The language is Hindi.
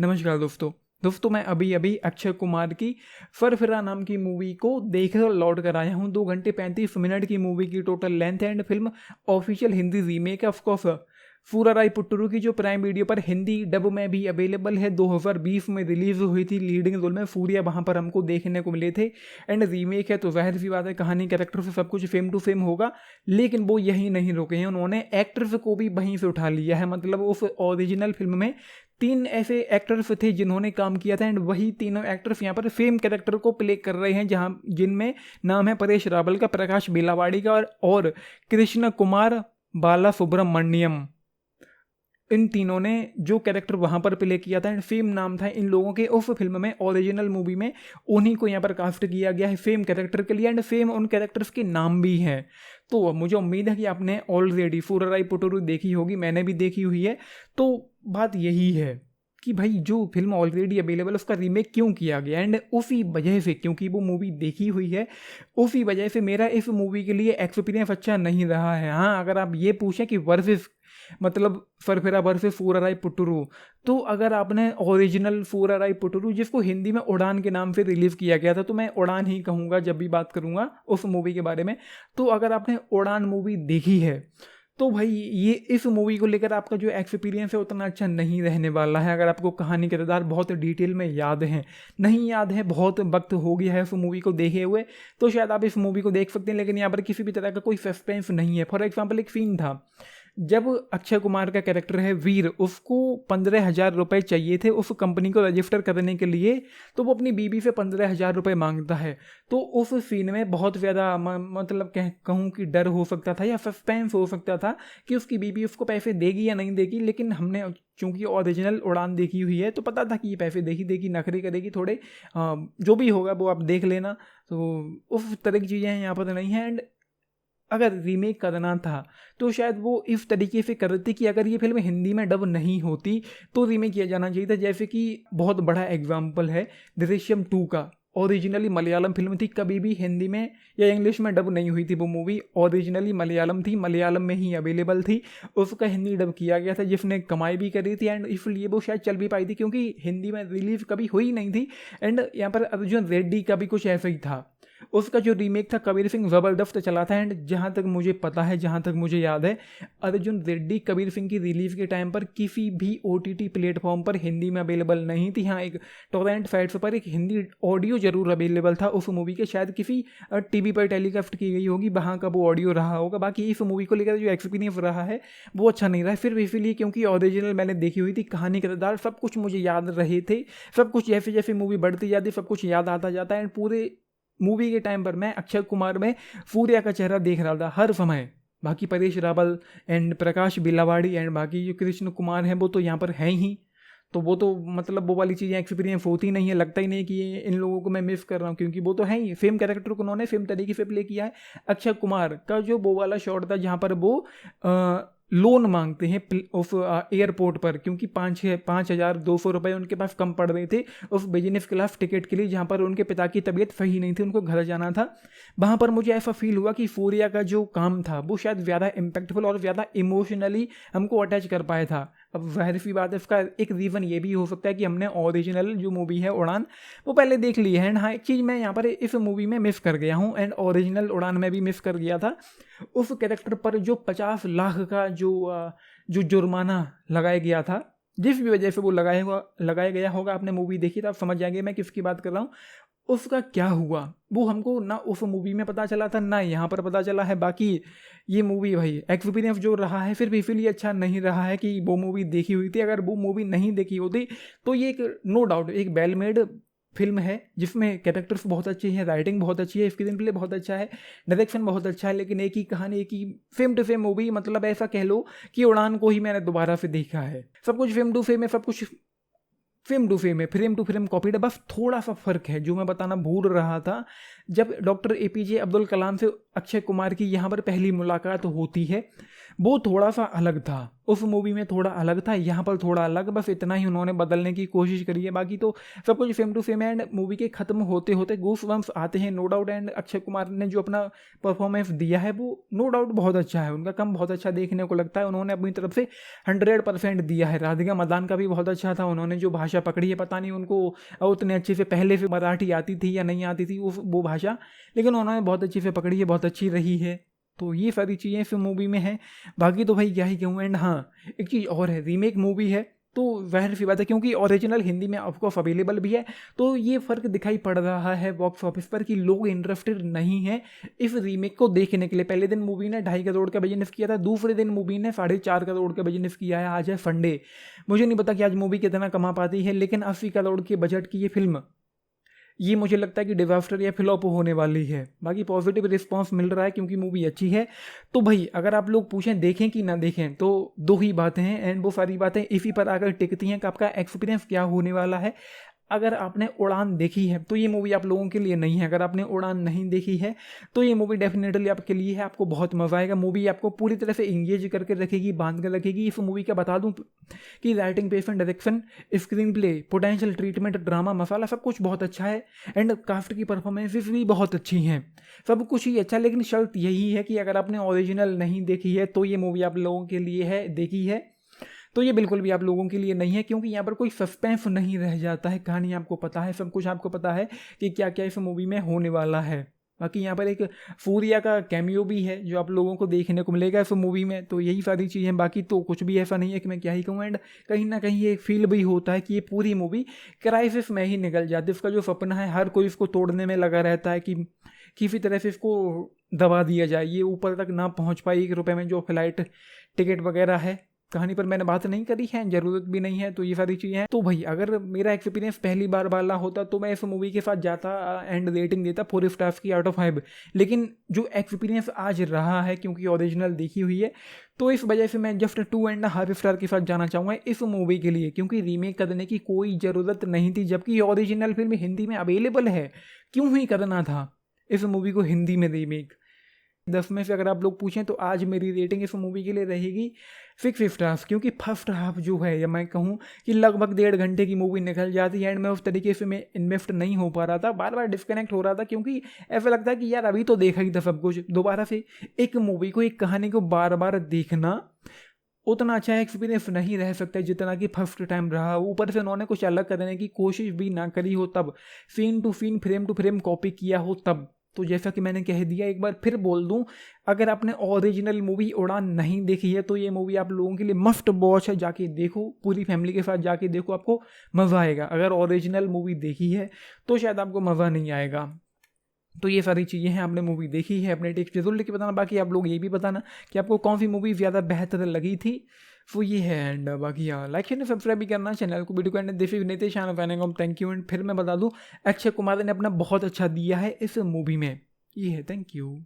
नमस्कार दोस्तों मैं अभी अभी अक्षय कुमार की फरफरा नाम की मूवी को देख कर लौट कर आया हूँ। 2 घंटे 35 मिनट की मूवी की टोटल लेंथ है and film official Hindi remake है ऑफकोर्स फूरा राय पुट्टरू की, जो प्राइम वीडियो पर हिंदी डब में भी अवेलेबल है। 2020 में रिलीज हुई थी। लीडिंग रोल में फूरिया वहाँ पर हमको देखने को मिले थे एंड रीमेक है तो जाहिर सी बात है कहानी कैरेक्टर से सब कुछ फेम टू फेम होगा। लेकिन वो यही नहीं रुके हैं, उन्होंने एक्टर्स को भी वहीं से उठा लिया है। मतलब उस ओरिजिनल फिल्म में 3 ऐसे एक्टर्स थे जिन्होंने काम किया था एंड वही तीनों एक्टर्स यहाँ पर फेम कैरेक्टर को प्ले कर रहे हैं, जहाँ जिनमें नाम है परेश रावल का, प्रकाश बेलावाड़ी का और कृष्ण कुमार बाला सुब्रमण्यम। इन तीनों ने जो कैरेक्टर वहाँ पर प्ले किया था एंड फेम नाम था इन लोगों के। उस फिल्म में ओरिजिनल मूवी में उन्हीं को यहाँ पर कास्ट किया गया है फेम कैरेक्टर के लिए एंड फेम उन कैरेक्टर्स के नाम भी हैं। तो मुझे उम्मीद है कि आपने ऑलरेडी फूरा राय पुट्टरू देखी होगी, मैंने भी देखी हुई है। तो बात यही है कि भाई जो फिल्म ऑलरेडी अवेलेबल उसका रीमेक क्यों किया गया एंड उसी वजह से, क्योंकि वो मूवी देखी हुई है, उसी वजह से मेरा इस मूवी के लिए एक्सपीरियंस अच्छा नहीं रहा है। हाँ, अगर आप ये पूछें कि वर्सेस मतलब फरफरा वर्सेस फूरा राय पुट्टरू, तो अगर आपने ओरिजिनल फूरा राय पुट्टरू जिसको हिंदी में उड़ान के नाम से रिलीज किया गया था, तो मैं उड़ान ही कहूँगा जब भी बात करूँगा उस मूवी के बारे में। तो अगर आपने उड़ान मूवी देखी है तो भाई ये इस मूवी को लेकर आपका जो एक्सपीरियंस है उतना अच्छा नहीं रहने वाला है। अगर आपको कहानी किरदार बहुत डिटेल में याद है, नहीं याद है, बहुत वक्त हो गया है उस मूवी को देखे हुए, तो शायद आप इस मूवी को देख सकते हैं। लेकिन यहाँ पर किसी भी तरह का कोई सस्पेंस नहीं है। फॉर एग्जाम्पल एक सीन था जब अक्षय कुमार का कैरेक्टर है वीर, उसको 15,000 रुपये चाहिए थे उस कंपनी को रजिस्टर करने के लिए, तो वो अपनी बीबी से 15,000 रुपये मांगता है। तो उस सीन में बहुत ज़्यादा मतलब कहूँ कि डर हो सकता था या सस्पेंस हो सकता था कि उसकी बीबी उसको पैसे देगी या नहीं देगी। लेकिन हमने चूँकि ओरिजिनल उड़ान देखी हुई है तो पता था कि ये पैसे देगी, नखरे करेगी थोड़े, जो भी होगा वो आप देख लेना। तो उस तरह की चीज़ें यहाँ पर नहीं हैं। एंड अगर रीमेक करना था तो शायद वो इस तरीके से करते कि अगर ये फिल्म हिंदी में डब नहीं होती तो रीमेक किया जाना चाहिए था। जैसे कि बहुत बड़ा एग्जाम्पल है दृश्यम 2 का। ओरिजिनली मलयालम फिल्म थी, कभी भी हिंदी में या इंग्लिश में डब नहीं हुई थी वो मूवी। ओरिजिनली मलयालम थी, मलयालम में ही अवेलेबल थी, उसका हिंदी डब किया गया था जिसने कमाई भी करी थी एंड इसलिए वो शायद चल भी पाई थी क्योंकि हिंदी में रिलीज कभी हुई नहीं थी। एंड यहाँ पर अर्जुन रेड्डी का भी कुछ ऐसा ही था, उसका जो रीमेक था कबीर सिंह ज़बरदस्त चला था। एंड जहाँ तक मुझे पता है, जहाँ तक मुझे याद है, अर्जुन रेड्डी कबीर सिंह की रिलीज के टाइम पर किसी भी OTT प्लेटफॉर्म पर हिंदी में अवेलेबल नहीं थी। हाँ, एक टोरेंट साइट्स पर एक हिंदी ऑडियो जरूर अवेलेबल था उस मूवी के, शायद किसी TV पर टेलीकास्ट की गई होगी, वहाँ का वो ऑडियो रहा होगा। बाकी इस मूवी को लेकर जो एक्सपीरियंस रहा है वो अच्छा नहीं रहा। फिर इसीलिए क्योंकि ओरिजिनल मैंने देखी हुई थी, कहानी किरदार सब कुछ मुझे याद रहे थे, सब कुछ जैसे जैसे मूवी बढ़ती जाती सब कुछ याद आता जाता है। एंड पूरे मूवी के टाइम पर मैं अक्षय कुमार में सूर्या का चेहरा देख रहा था हर समय। बाकी परेश रावल एंड प्रकाश बेलावाड़ी एंड बाकी जो कृष्ण कुमार हैं वो तो यहाँ पर हैं ही, तो वो तो मतलब वो वाली चीज़ें एक्सपीरियंस होती नहीं है। लगता ही नहीं कि ये इन लोगों को मैं मिस कर रहा हूँ क्योंकि वो तो है ही, फेम कैरेक्टर को उन्होंने फेम तरीके से प्ले किया है। अक्षय कुमार का जो वो वाला शॉट था जहाँ पर वो लोन मांगते हैं उस एयरपोर्ट पर, क्योंकि 5,200 रुपये उनके पास कम पड़ रहे थे उस बिजनेस क्लास टिकट के लिए, जहाँ पर उनके पिता की तबीयत सही नहीं थी, उनको घर जाना था। वहाँ पर मुझे ऐसा फील हुआ कि सूर्या का जो काम था वो शायद ज़्यादा इम्पैक्टफुल और ज़्यादा इमोशनली हमको अटैच कर पाया था। अब जाहिर सी बात है इसका एक रीज़न ये भी हो सकता है कि हमने ओरिजिनल जो मूवी है उड़ान वो पहले देख ली है। एंड हाँ, एक चीज़ मैं यहाँ पर इस मूवी में मिस कर गया हूँ एंड ओरिजिनल उड़ान में भी मिस कर गया था। उस कैरेक्टर पर जो 50 लाख का जो जुर्माना लगाया गया था, जिस भी वजह से वो लगाया गया होगा, आपने मूवी देखी तो आप समझ जाएंगे मैं किसकी बात कर रहा हूँ। उसका क्या हुआ वो हमको ना उस मूवी में पता चला था ना यहाँ पर पता चला है। बाकी ये मूवी भाई एक्सपीरियंस जो रहा है फिर इसीलिए अच्छा नहीं रहा है कि वो मूवी देखी हुई थी। अगर वो मूवी नहीं देखी होती तो ये एक नो डाउट एक वेल मेड फिल्म है जिसमें कैरेक्टर्स बहुत अच्छे हैं, राइटिंग बहुत अच्छी है, स्क्रीन प्ले बहुत अच्छा है, डायरेक्शन बहुत अच्छा है। लेकिन एक ही कहानी, एक ही फेम टू फेम मूवी, मतलब ऐसा कह लो कि उड़ान को ही मैंने दोबारा से देखा है। सब कुछ फेम टू फेम है, सब कुछ फेम टू फेम है, फ्रेम टू फ्रेम कॉपीड है। बस थोड़ा सा फर्क है जो मैं बताना भूल रहा था। जब डॉक्टर APJ अब्दुल कलाम से अक्षय कुमार की यहाँ पर पहली मुलाकात होती है, वो थोड़ा सा अलग था, उस मूवी में थोड़ा अलग था, यहाँ पर थोड़ा अलग, बस इतना ही उन्होंने बदलने की कोशिश करी है, बाकी तो सब कुछ same to same. And movie के खत्म होते होते गूज़बम्प्स आते हैं no doubt. And Akshay Kumar ने जो अपना परफॉर्मेंस दिया है वो नो डाउट बहुत अच्छा है, उनका काम बहुत अच्छा देखने को लगता है, उन्होंने अपनी तरफ से 100% दिया है। राधिका मदान का भी बहुत अच्छा था, उन्होंने जो भाषा पकड़ी है, पता नहीं उनको उतने अच्छे से पहले से मराठी आती थी या नहीं आती थी वो भाषा, लेकिन उन्होंने बहुत अच्छे से पकड़ी है, बहुत अच्छी रही है। तो ये सारी चीज़ें इस मूवी में हैं, बाकी तो भाई क्या ही कहूँ। एंड हाँ, एक चीज़ और है, रीमेक मूवी है तो वह सी बात है, क्योंकि ओरिजिनल हिंदी में ऑफकोर्स अवेलेबल भी है, तो ये फ़र्क दिखाई पड़ रहा है बॉक्स ऑफिस पर कि लोग इंटरेस्टेड नहीं हैं इस रीमेक को देखने के लिए। पहले दिन मूवी ने 2.5 करोड़ का बिजनेस किया था, दूसरे दिन मूवी ने 4.5 करोड़ का बिजनेस किया है। आज है संडे, मुझे नहीं पता कि आज मूवी कितना कमा पाती है, लेकिन 80 करोड़ के बजट की ये फिल्म, ये मुझे लगता है कि डिजास्टर या फ्लॉप होने वाली है। बाकी पॉजिटिव रिस्पांस मिल रहा है क्योंकि मूवी अच्छी है। तो भाई अगर आप लोग पूछें देखें कि ना देखें, तो दो ही बातें हैं, एंड वो सारी बातें इसी पर आकर टिकती हैं कि आपका एक्सपीरियंस क्या होने वाला है। अगर आपने उड़ान देखी है तो ये मूवी आप लोगों के लिए नहीं है, अगर आपने उड़ान नहीं देखी है तो ये मूवी डेफिनेटली आपके लिए है, आपको बहुत मज़ा आएगा। मूवी आपको पूरी तरह से इंगेज करके रखेगी, बांध कर रखेगी। इस मूवी का बता दूं कि writing, passion, direction, screenplay, potential treatment, drama, masala सब कुछ बहुत अच्छा है, एंड कास्ट की परफॉर्मेंसेस भी बहुत अच्छी हैं, सब कुछ ही अच्छा। लेकिन शर्त यही है कि अगर आपने ओरिजिनल नहीं देखी है तो ये मूवी आप लोगों के लिए है, देखी है तो ये बिल्कुल भी आप लोगों के लिए नहीं है, क्योंकि यहाँ पर कोई सस्पेंस नहीं रह जाता है, कहानी आपको पता है, सब कुछ आपको पता है कि क्या क्या इस मूवी में होने वाला है। बाकी यहाँ पर एक सूर्या का कैमियो भी है जो आप लोगों को देखने को मिलेगा इस मूवी में। तो यही सारी चीज़ें, बाकी तो कुछ भी ऐसा नहीं है कि मैं क्या ही कहूँ। एंड कहीं ना कहीं ये फील भी होता है कि ये पूरी मूवी क्राइसिस में ही निकल जाती है। इसका जो सपना है हर कोई इसको तोड़ने में लगा रहता है कि किसी तरह से इसको दबा दिया जाए, ये ऊपर तक ना पहुँच पाए। 1 रुपये में जो फ्लाइट टिकट वगैरह है, कहानी पर मैंने बात नहीं करी है, ज़रूरत भी नहीं है, तो ये सारी चीज़ें हैं। तो भाई अगर मेरा एक्सपीरियंस पहली बार वाला होता तो मैं इस मूवी के साथ जाता एंड रेटिंग देता 4 स्टार्स की आउट ऑफ 5। लेकिन जो एक्सपीरियंस आज रहा है, क्योंकि ओरिजिनल देखी हुई है, तो इस वजह से मैं जस्ट 2.5 स्टार के साथ जाना चाहूँगा इस मूवी के लिए, क्योंकि रीमेक करने की कोई ज़रूरत नहीं थी, जबकि ओरिजिनल फिल्म हिंदी में अवेलेबल है। क्यों ही करना था इस मूवी को हिंदी में रीमेक। 10 में से अगर आप लोग पूछें तो आज मेरी रेटिंग इस मूवी के लिए रहेगी 6 स्टार्स, क्योंकि फर्स्ट हाफ जो है, या मैं कहूँ कि लगभग 1.5 घंटे की मूवी निकल जाती है, एंड मैं उस तरीके से मैं इन्वेस्ट नहीं हो पा रहा था, बार बार डिस्कनेक्ट हो रहा था, क्योंकि ऐसा लगता है कि यार अभी तो देखा ही था सब कुछ, दोबारा से एक मूवी को, एक कहानी को बार बार देखना उतना अच्छा एक्सपीरियंस नहीं रह सकता जितना कि फर्स्ट टाइम रहा। ऊपर से उन्होंने कुछ अलग करने की कोशिश भी ना करी हो, तब scene to scene, frame to frame copy किया हो तब। तो जैसा कि मैंने कह दिया, एक बार फिर बोल दूं, अगर आपने ओरिजिनल मूवी उड़ान नहीं देखी है तो ये मूवी आप लोगों के लिए मस्ट वॉच है, जाके देखो, पूरी फैमिली के साथ जाके देखो, आपको मज़ा आएगा। अगर ओरिजिनल मूवी देखी है तो शायद आपको मज़ा नहीं आएगा। तो ये सारी चीज़ें हैं, आपने मूवी देखी है, अपने टेक्स्ट जरूर लिख के बताना। बाकी आप लोग ये भी बताना कि आपको कौन सी मूवी ज़्यादा बेहतर लगी थी, वो ये है। एंड बाकी यार लाइक एंड सब्सक्राइब भी करना चैनल को, वीडियो को एंड देखे नहीं थे channel fan thank you. And फिर मैं बता दूँ, अक्षय कुमार ने अपना बहुत अच्छा दिया है इस मूवी में, ये है। Thank you.